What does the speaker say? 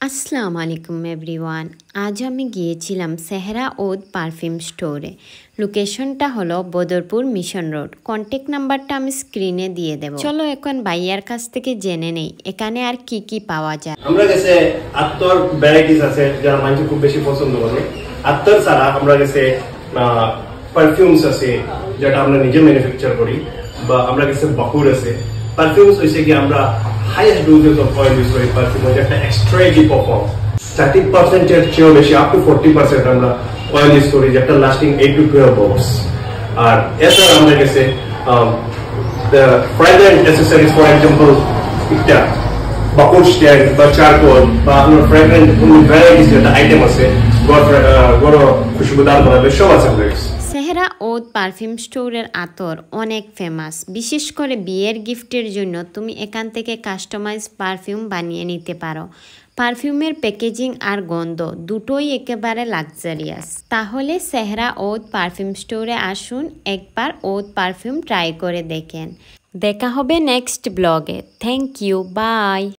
আসসালামু আলাইকুম এভরিওয়ান। আজ আমি গিয়েছিলাম সেহরা ওদ পারফিউম স্টোরে। লোকেশনটা হলো বদরপুর মিশন রোড। কন্ট্যাক্ট নাম্বারটা আমি স্ক্রিনে দিয়ে দেব। চলো এখন ভাইয়ার কাছ থেকে জেনে নেই এখানে আর কি কি পাওয়া যায়। আমরা কাছে আত্তর ভ্যারাইটিস আছে যারা মানুষ খুব বেশি পছন্দ করে। আত্তর ছাড়া আমরা কাছে পারফিউমস আছে যেটা আমরা নিজে ম্যানুফ্যাকচার করি, বা আমরা কাছে বাকুর আছে। পারফিউমস হইছে কি আমরা highest doses of oil use করি পারফিউম, যেটা এক্সট্রাক্টিভ পারফর্ম 30% এর চেয়েও বেশি আপ টু 40% আমরা অয়েল ইউজ করি, যেটা লাস্টিং 8 to 12 months। আর এছাড়া আমরা কাছে ফ্র্যাগ্রেন্ট অ্যাক্সেসরিজ, ফর এক্সাম্পল একটা বাকুর স্ট্যান্ড বা চারকোল বা আপনার ফ্র্যাগ্রেন্ট ভ্যারাইটিস যেটা আইটেম আছে গড় খুশবুদার বানাবে সব আছে আমাদের কাছে। সেহরা ওদ পারফিউম স্টোরের আতর অনেক ফেমাস, বিশেষ করে বিয়ের গিফটের জন্য তুমি এখান থেকে কাস্টমাইজ পারফিউম বানিয়ে নিতে পারো। পারফিউমের প্যাকেজিং আর গন্ধ দুটোই একেবারে লাক্সারিয়াস। তাহলে সেহরা ওদ পারফিউম স্টোরে আসুন, একবার ওদ পারফিউম ট্রাই করে দেখেন। দেখা হবে নেক্সট ব্লগে। Thank you, by.